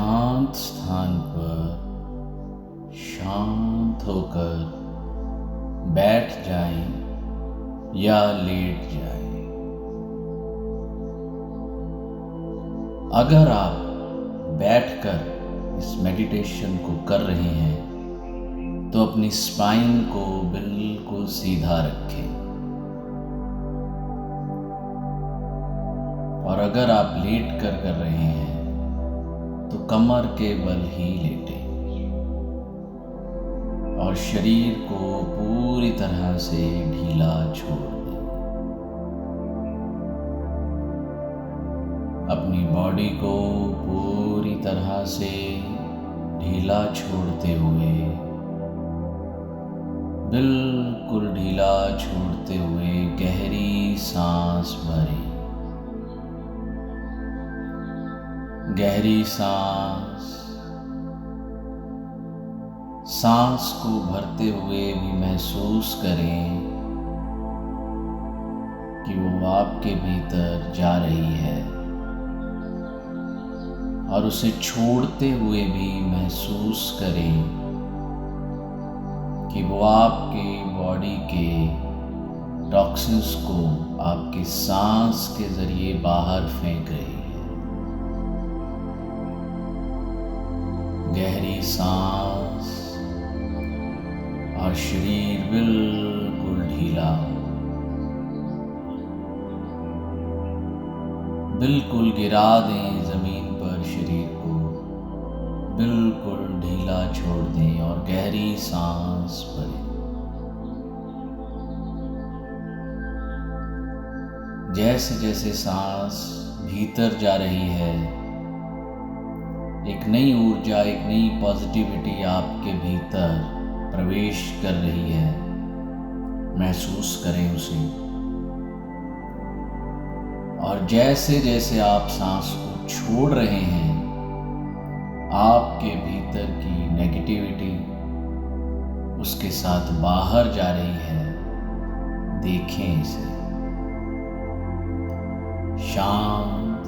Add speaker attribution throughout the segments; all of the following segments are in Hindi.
Speaker 1: शांत स्थान पर शांत होकर बैठ जाएं या लेट जाएं। अगर आप बैठकर इस मेडिटेशन को कर रहे हैं तो अपनी स्पाइन को बिल्कुल सीधा रखें, और अगर आप लेट कर रहे हैं तो कमर के बल ही लेटें और शरीर को पूरी तरह से ढीला छोड़ दें। अपनी बॉडी को पूरी तरह से ढीला छोड़ते हुए, बिल्कुल ढीला छोड़ते हुए गहरी सांस भरें। गहरी सांस को भरते हुए भी महसूस करें कि वो आपके भीतर जा रही है, और उसे छोड़ते हुए भी महसूस करें कि वो आपके बॉडी के टॉक्सिन्स को आपके सांस के जरिए बाहर फेंक रही है। गहरी सांस और शरीर बिल्कुल ढीला, बिल्कुल गिरा दें जमीन पर, शरीर को बिल्कुल ढीला छोड़ दें और गहरी सांस भरें। जैसे जैसे सांस भीतर जा रही है, एक नई ऊर्जा, एक नई पॉजिटिविटी आपके भीतर प्रवेश कर रही है। महसूस करें उसे, और जैसे जैसे आप सांस को छोड़ रहे हैं, आपके भीतर की नेगेटिविटी उसके साथ बाहर जा रही है। देखें इसे। शांत,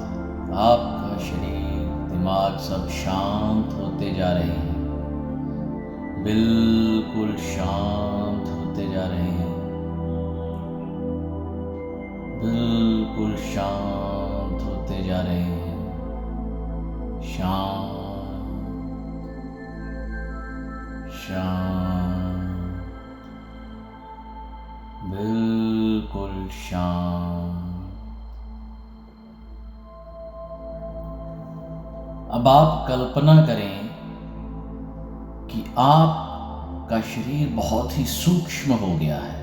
Speaker 1: आपका शरीर, दिमाग सब शांत होते जा रहे हैं, बिल्कुल शांत होते जा रहे हैं, बिल्कुल शांत होते जा रहे हैं। शांत शांत, बिल्कुल शांत। अब आप कल्पना करें कि आपका शरीर बहुत ही सूक्ष्म हो गया है।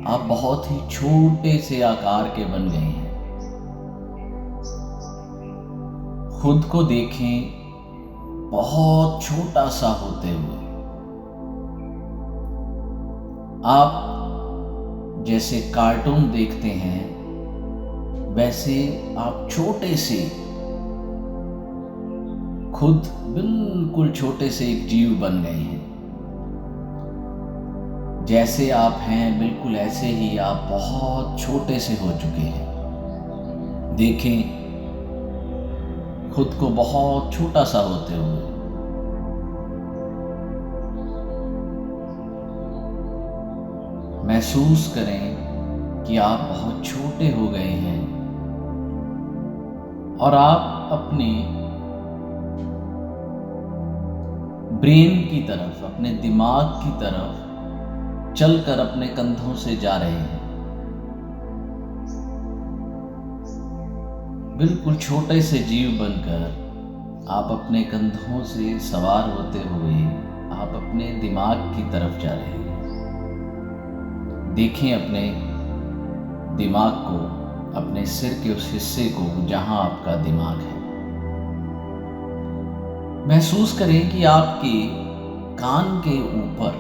Speaker 1: आप बहुत ही छोटे से आकार के बन गए हैं। खुद को देखें बहुत छोटा सा होते हुए। आप जैसे कार्टून देखते हैं, वैसे आप छोटे से, खुद बिल्कुल छोटे से एक जीव बन गए हैं। जैसे आप हैं बिल्कुल ऐसे ही आप बहुत छोटे से हो चुके हैं। देखें खुद को बहुत छोटा सा होते हुए। महसूस करें कि आप बहुत छोटे हो गए हैं, और आप अपने ब्रेन की तरफ, अपने दिमाग की तरफ चलकर अपने कंधों से जा रहे हैं। बिल्कुल छोटे से जीव बनकर आप अपने कंधों से सवार होते हुए आप अपने दिमाग की तरफ जा रहे हैं। देखें अपने दिमाग को, अपने सिर के उस हिस्से को जहां आपका दिमाग है। महसूस करें कि आपके कान के ऊपर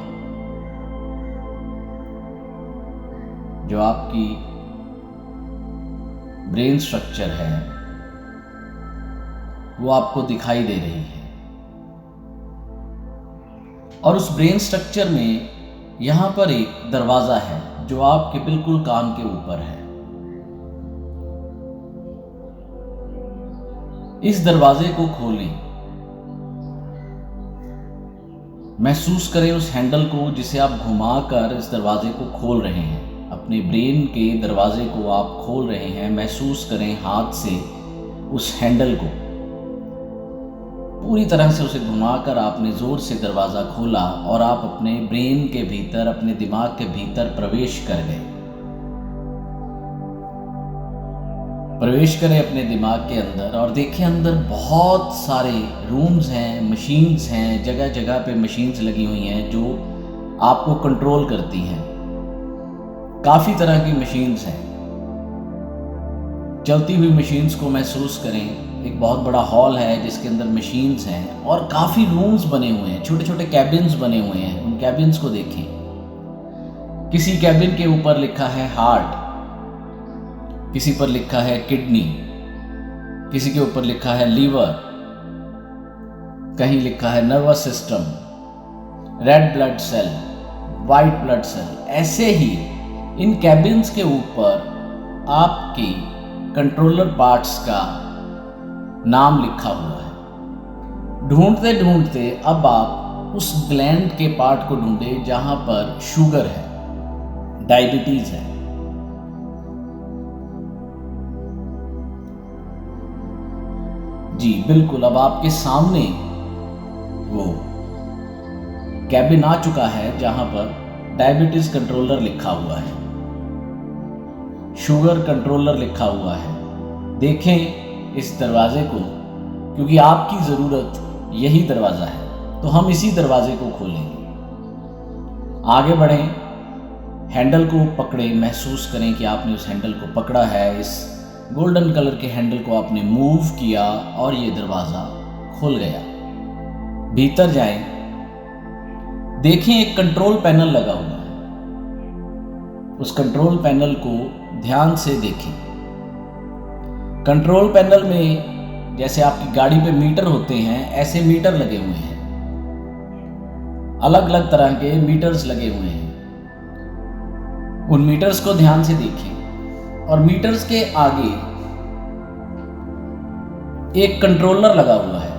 Speaker 1: जो आपकी ब्रेन स्ट्रक्चर है वो आपको दिखाई दे रही है, और उस ब्रेन स्ट्रक्चर में यहां पर एक दरवाजा है जो आपके बिल्कुल कान के ऊपर है। इस दरवाजे को खोलें महसूस करें उस हैंडल को जिसे आप घुमाकर इस दरवाजे को खोल रहे हैं। अपने ब्रेन के दरवाजे को आप खोल रहे हैं। महसूस करें हाथ से उस हैंडल को, पूरी तरह से उसे घुमाकर आपने ज़ोर से दरवाज़ा खोला और आप अपने ब्रेन के भीतर, अपने दिमाग के भीतर प्रवेश कर गए। प्रवेश करें अपने दिमाग के अंदर और देखें अंदर बहुत सारे रूम्स हैं, मशीन्स हैं, जगह जगह पे मशीन्स लगी हुई हैं जो आपको कंट्रोल करती हैं। काफ़ी तरह की मशीन्स हैं। चलती हुई मशीन्स को महसूस करें। एक बहुत बड़ा हॉल है जिसके अंदर मशीन्स हैं और काफ़ी रूम्स बने हुए हैं, छोटे छोटे कैबिन्स बने हुए हैं। उन कैबिन्स को देखें। किसी कैबिन के ऊपर लिखा है हार्ट, किसी पर लिखा है किडनी, किसी के ऊपर लिखा है लीवर, कहीं लिखा है nervous system, red blood cell, white blood cell. ऐसे ही इन कैबिन्स के ऊपर आपकी कंट्रोलर पार्ट्स का नाम लिखा हुआ है। ढूंढते ढूंढते अब आप उस ग्लैंड के पार्ट को ढूंढे जहां पर शुगर है, डायबिटीज है। जी बिल्कुल, अब आपके सामने वो कैबिन आ चुका है जहां पर डायबिटीज कंट्रोलर लिखा हुआ है, शुगर कंट्रोलर लिखा हुआ है। देखें इस दरवाजे को, क्योंकि आपकी ज़रूरत यही दरवाज़ा है, तो हम इसी दरवाजे को खोलेंगे। आगे बढ़ें, हैंडल को पकड़े। महसूस करें कि आपने उस हैंडल को पकड़ा है। इस गोल्डन कलर के हैंडल को आपने मूव किया और ये दरवाज़ा खुल गया। भीतर जाएं। देखें एक कंट्रोल पैनल लगा हुआ है। उस कंट्रोल पैनल को ध्यान से देखें। कंट्रोल पैनल में जैसे आपकी गाड़ी पे मीटर होते हैं, ऐसे मीटर लगे हुए हैं। अलग अलग तरह के मीटर्स लगे हुए हैं। उन मीटर्स को ध्यान से देखें और मीटर्स के आगे एक कंट्रोलर लगा हुआ है।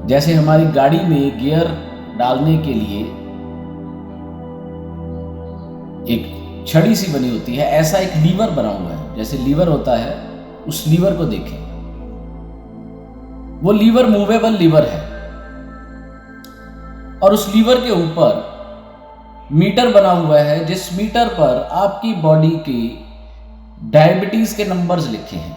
Speaker 1: जैसे हमारी गाड़ी में गियर डालने के लिए एक छड़ी सी बनी होती है, ऐसा एक लीवर बना हुआ है। जैसे लीवर होता है, उस लीवर को देखें। वो लीवर मूवेबल लीवर है और उस लीवर के ऊपर मीटर बना हुआ है, जिस मीटर पर आपकी बॉडी की डायबिटीज के नंबर्स लिखे हैं।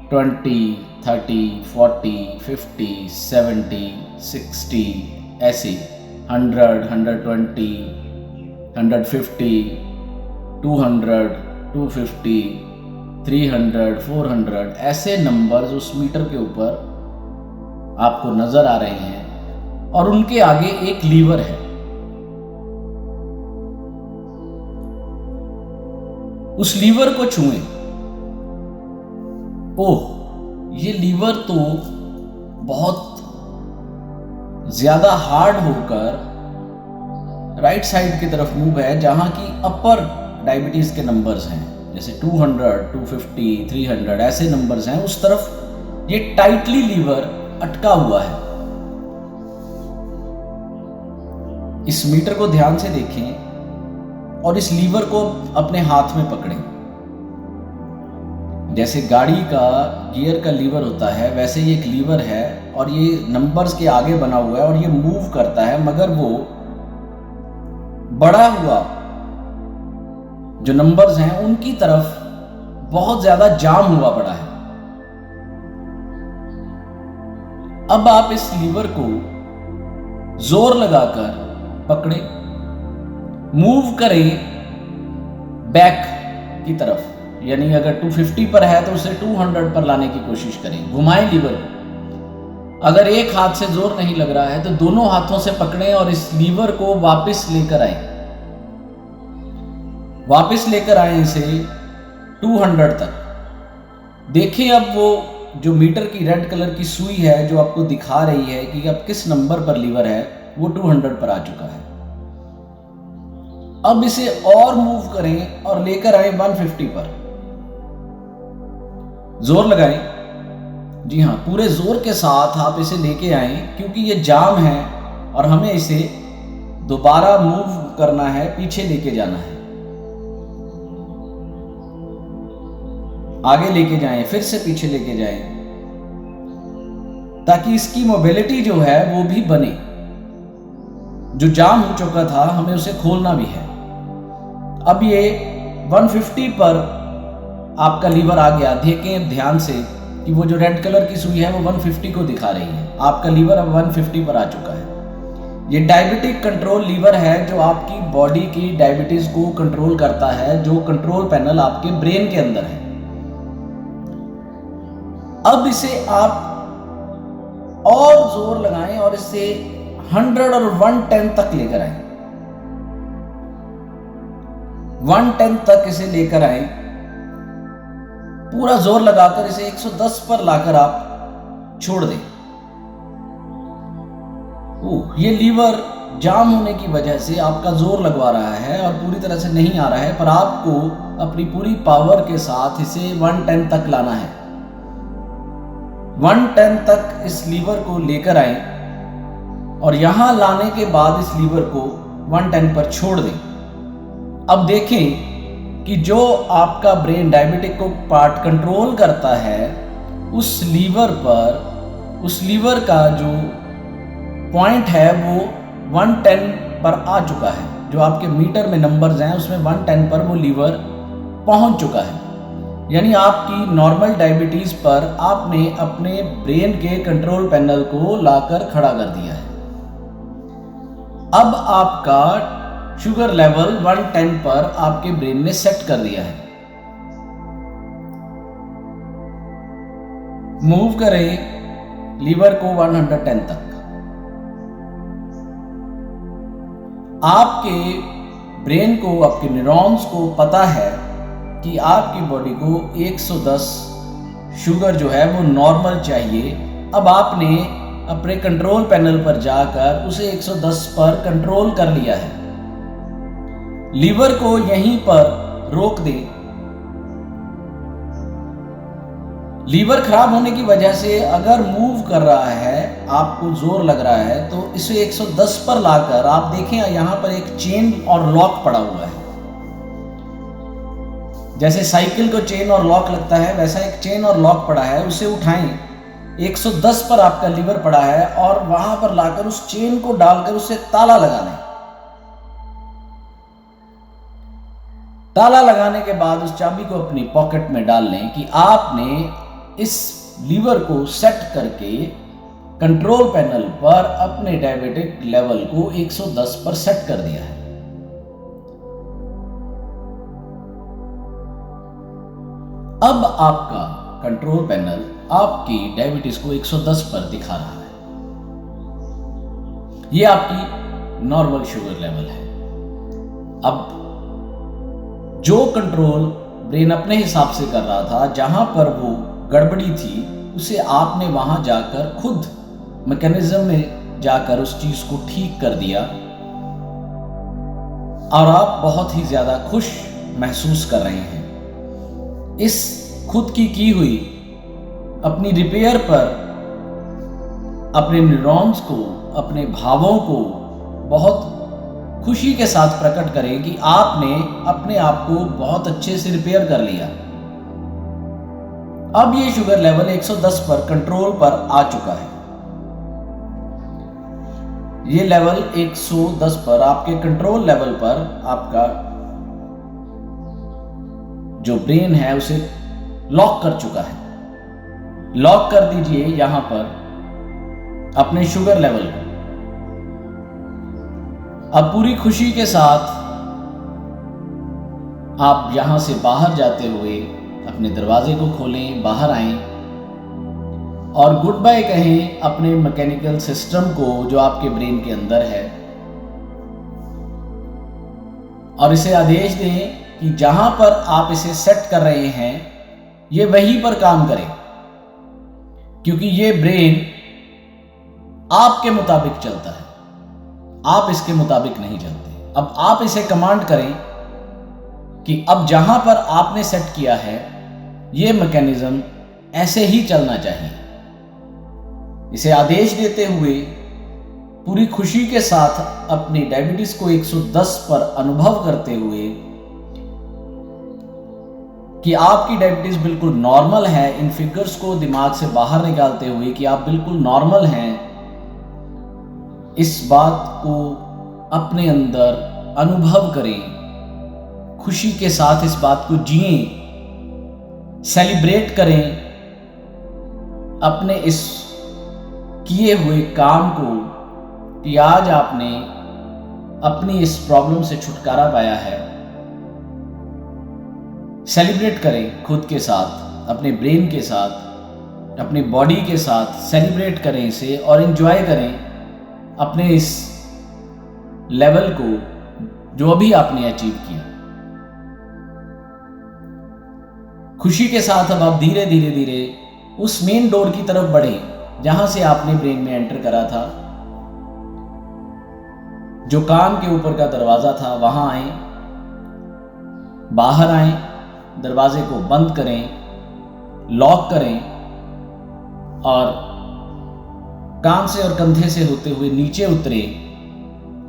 Speaker 1: 20, 30, 40, 50, 70, 60, ऐसे 100, 120, 150, 200, 250, 300, 400, ऐसे नंबर्स उस मीटर के ऊपर आपको नजर आ रहे हैं और उनके आगे एक लीवर है। उस लीवर को छुएं। ओह, ये लीवर तो बहुत ज्यादा हार्ड होकर राइट साइड की तरफ मूव है, जहां की अपर डायबिटीज के नंबर्स हैं। जैसे 200, 250, 300 ऐसे नंबर्स हैं। उस तरफ ये टाइटली लीवर अटका हुआ है। इस मीटर को ध्यान से देखें और इस लीवर को अपने हाथ में पकड़ें। जैसे गाड़ी का गियर का लीवर होता है, वैसे ये एक लीवर है और ये नंबर्स के आगे बना हुआ है और ये मूव करता है, मगर वो बढ़ा हुआ जो नंबर्स हैं उनकी तरफ बहुत ज्यादा जाम हुआ पड़ा है। अब आप इस लीवर को जोर लगाकर पकड़े, मूव करें बैक की तरफ। यानी अगर 250 पर है तो उसे 200 पर लाने की कोशिश करें। घुमाएं लीवर को। अगर एक हाथ से जोर नहीं लग रहा है तो दोनों हाथों से पकड़ें और इस लीवर को वापस लेकर आए। वापस लेकर आए इसे 200 तक। देखिए अब वो जो मीटर की रेड कलर की सुई है जो आपको दिखा रही है कि अब किस नंबर पर लीवर है, वो 200 पर आ चुका है। अब इसे और मूव करें और लेकर आए 150 पर। जोर लगाएं। जी हाँ, पूरे जोर के साथ आप इसे लेके आए, क्योंकि ये जाम है और हमें इसे दोबारा मूव करना है, पीछे लेके जाना है। आगे लेके जाएं, फिर से पीछे लेके जाएं, ताकि इसकी मोबिलिटी जो है वो भी बने। जो जाम हो चुका था हमें उसे खोलना भी है। अब ये 150 पर आपका लीवर आ गया। देखें ध्यान से कि वो जो रेड कलर की सुई है वो 150 को दिखा रही है। आपका लीवर अब 150 पर आ चुका है। ये डायबिटिक कंट्रोल लीवर है जो आपकी बॉडी की डायबिटीज को कंट्रोल करता है, जो कंट्रोल पैनल आपके ब्रेन के अंदर है। अब इसे आप और जोर लगाएं और इसे 100 और 110 तक लेकर आए। 110 तक इसे लेकर आए, पूरा जोर लगाकर इसे 110 पर लाकर आप छोड़ दें। ये लीवर जाम होने की वजह से आपका जोर लगवा रहा है और पूरी तरह से नहीं आ रहा है, पर आपको अपनी पूरी पावर के साथ इसे 110 तक लाना है। 110 तक इस लीवर को लेकर आए और यहां लाने के बाद इस लीवर को 110 पर छोड़ दें। अब देखें कि जो आपका ब्रेन डायबिटिक को पार्ट कंट्रोल करता है, उस लीवर पर, उस लीवर का जो पॉइंट है वो 110 पर आ चुका है। जो आपके मीटर में नंबर्स हैं उसमें 110 पर वो लीवर पहुंच चुका है। यानी आपकी नॉर्मल डायबिटीज पर आपने अपने ब्रेन के कंट्रोल पैनल को लाकर खड़ा कर दिया है। अब आपका शुगर लेवल 110 पर आपके ब्रेन ने सेट कर दिया है। मूव करें लीवर को 110 तक। आपके ब्रेन को, आपके न्यूरॉन्स को पता है कि आपकी बॉडी को 110 शुगर जो है वो नॉर्मल चाहिए। अब आपने अपने कंट्रोल पैनल पर जाकर उसे 110 पर कंट्रोल कर लिया है। लीवर को यहीं पर रोक दें। लीवर खराब होने की वजह से अगर मूव कर रहा है, आपको जोर लग रहा है, तो इसे 110 पर लाकर आप देखें यहां पर एक चेन और लॉक पड़ा हुआ है। जैसे साइकिल को चेन और लॉक लगता है, वैसा एक चेन और लॉक पड़ा है, उसे उठाएं। 110 पर आपका लीवर पड़ा है और वहां पर लाकर उस चेन को डालकर उसे ताला लगा लें। ताला लगाने के बाद उस चाबी को अपनी पॉकेट में डाल लें कि आपने इस लीवर को सेट करके कंट्रोल पैनल पर अपने डायबिटिक लेवल को 110 पर सेट कर दिया है। अब आपका कंट्रोल पैनल आपकी डायबिटीज को 110 पर दिखा रहा है। यह आपकी नॉर्मल शुगर लेवल है। अब जो कंट्रोल ब्रेन अपने हिसाब से कर रहा था, जहां पर वो गड़बड़ी थी, उसे आपने वहां जाकर खुद मैकेनिज्म में जाकर उस चीज को ठीक कर दिया और आप बहुत ही ज्यादा खुश महसूस कर रहे हैं। इस खुद की हुई अपनी रिपेयर पर अपने न्यूरॉन्स को, अपने भावों को बहुत खुशी के साथ प्रकट करें कि आपने अपने आप को बहुत अच्छे से रिपेयर कर लिया। अब ये शुगर लेवल 110 पर कंट्रोल पर आ चुका है। ये लेवल 110 पर आपके कंट्रोल लेवल पर आपका जो ब्रेन है उसे लॉक कर चुका है। लॉक कर दीजिए यहां पर अपने शुगर लेवल को। अब पूरी खुशी के साथ आप यहां से बाहर जाते हुए अपने दरवाजे को खोलें, बाहर आएं और गुड बाय कहें अपने मैकेनिकल सिस्टम को जो आपके ब्रेन के अंदर है, और इसे आदेश दें कि जहां पर आप इसे सेट कर रहे हैं ये वहीं पर काम करे, क्योंकि ये ब्रेन आपके मुताबिक चलता है, आप इसके मुताबिक नहीं चलते। अब आप इसे कमांड करें कि अब जहां पर आपने सेट किया है ये मैकेनिज्म ऐसे ही चलना चाहिए। इसे आदेश देते हुए पूरी खुशी के साथ अपनी डायबिटीज को 110 पर अनुभव करते हुए कि आपकी डायबिटीज बिल्कुल नॉर्मल है, इन फिगर्स को दिमाग से बाहर निकालते हुए कि आप बिल्कुल नॉर्मल हैं, इस बात को अपने अंदर अनुभव करें, खुशी के साथ इस बात को जिएं, सेलिब्रेट करें अपने इस किए हुए काम को कि आज आपने अपनी इस प्रॉब्लम से छुटकारा पाया है। सेलिब्रेट करें खुद के साथ, अपने ब्रेन के साथ, अपनी बॉडी के साथ सेलिब्रेट करें इसे और एंजॉय करें अपने इस लेवल को जो अभी आपने अचीव किया। खुशी के साथ अब आप धीरे धीरे धीरे उस मेन डोर की तरफ बढ़ें जहां से आपने ब्रेन में एंटर करा था, जो कान के ऊपर का दरवाजा था वहां आए, बाहर आए, दरवाजे को बंद करें, लॉक करें और कान से और कंधे से होते हुए नीचे उतरे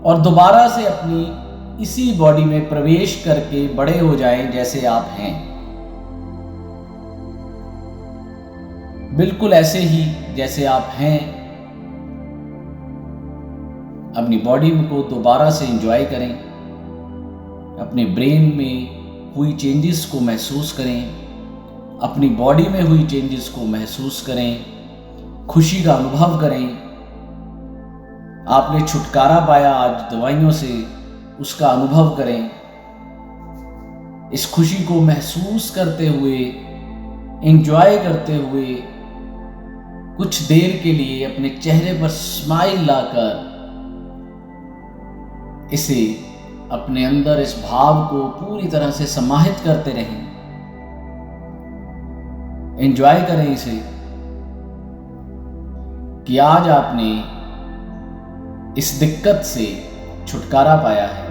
Speaker 1: और दोबारा से अपनी इसी बॉडी में प्रवेश करके बड़े हो जाएं जैसे आप हैं, बिल्कुल ऐसे ही जैसे आप हैं। अपनी बॉडी को दोबारा से एंजॉय करें, अपने ब्रेन में हुई चेंजेस को महसूस करें, अपनी बॉडी में हुई चेंजेस को महसूस करें, खुशी का अनुभव करें। आपने छुटकारा पाया आज दवाइयों से, उसका अनुभव करें। इस खुशी को महसूस करते हुए, एंजॉय करते हुए कुछ देर के लिए अपने चेहरे पर स्माइल लाकर इसे अपने अंदर इस भाव को पूरी तरह से समाहित करते रहें, एंजॉय करें इसे कि आज आपने इस दिक्कत से छुटकारा पाया है,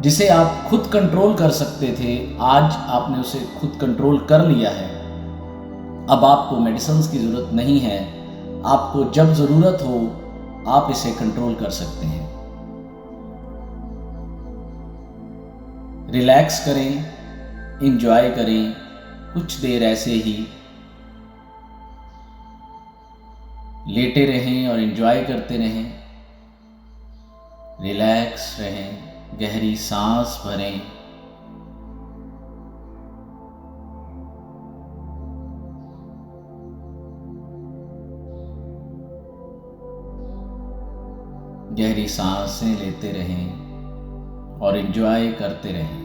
Speaker 1: जिसे आप खुद कंट्रोल कर सकते थे, आज आपने उसे खुद कंट्रोल कर लिया है। अब आपको मेडिसिन की जरूरत नहीं है, आपको जब जरूरत हो आप इसे कंट्रोल कर सकते हैं। रिलैक्स करें, एंजॉय करें, कुछ देर ऐसे ही लेटे रहें और एंजॉय करते रहें, रिलैक्स रहें, गहरी सांस भरें, गहरी सांसें लेते रहें और एंजॉय करते रहें।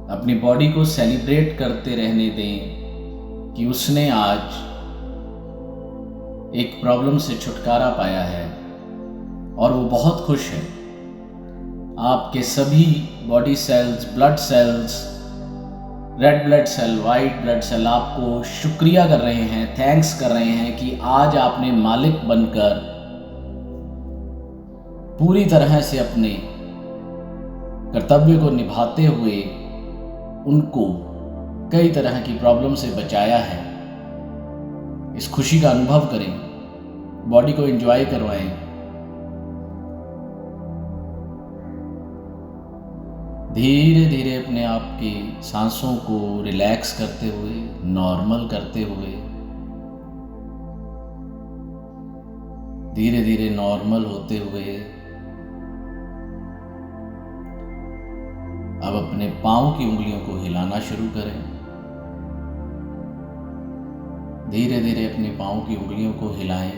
Speaker 1: अपनी बॉडी को सेलिब्रेट करते रहने दें कि उसने आज एक प्रॉब्लम से छुटकारा पाया है और वो बहुत खुश है। आपके सभी body cells, blood cells, red blood cell, white blood cell आपको शुक्रिया कर रहे हैं, थैंक्स कर रहे हैं कि आज आपने मालिक बनकर पूरी तरह से अपने कर्तव्य को निभाते हुए उनको कई तरह की प्रॉब्लम से बचाया है। इस खुशी का अनुभव करें, बॉडी को एंजॉय करवाएं। धीरे धीरे अपने आप की सांसों को रिलैक्स करते हुए, नॉर्मल करते हुए, धीरे धीरे नॉर्मल होते हुए अब अपने पांव की उंगलियों को हिलाना शुरू करें। धीरे धीरे अपने पांव की उंगलियों को हिलाएं,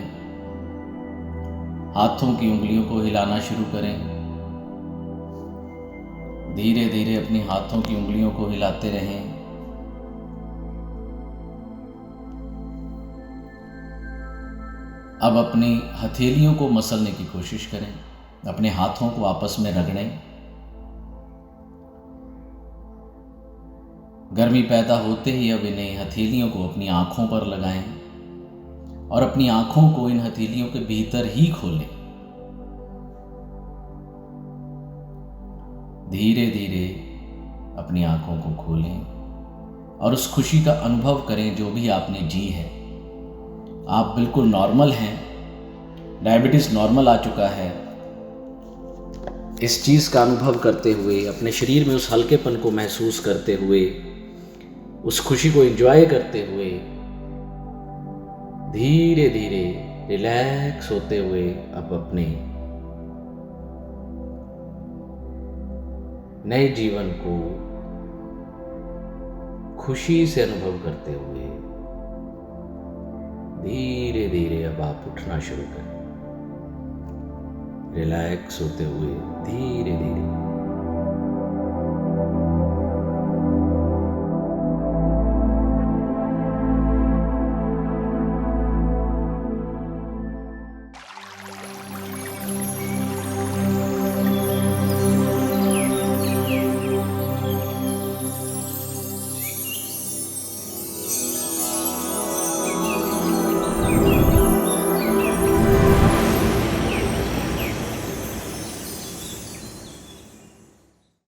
Speaker 1: हाथों की उंगलियों को हिलाना शुरू करें। धीरे धीरे अपने हाथों की उंगलियों को हिलाते रहें। अब अपनी हथेलियों को मसलने की कोशिश करें, अपने हाथों को आपस में रगड़ें। गर्मी पैदा होते ही अब इन्हें हथेलियों को अपनी आंखों पर लगाएं और अपनी आंखों को इन हथेलियों के भीतर ही खोलें। धीरे धीरे अपनी आंखों को खोलें और उस खुशी का अनुभव करें जो भी आपने जी है। आप बिल्कुल नॉर्मल हैं, डायबिटीज़ नॉर्मल आ चुका है। इस चीज़ का अनुभव करते हुए, अपने शरीर में उस हल्केपन को महसूस करते हुए, उस खुशी को एंजॉय करते हुए, धीरे धीरे रिलैक्स होते हुए आप अपने नए जीवन को खुशी से अनुभव करते हुए धीरे धीरे अब आप उठना शुरू करें। रिलैक्स होते हुए धीरे धीरे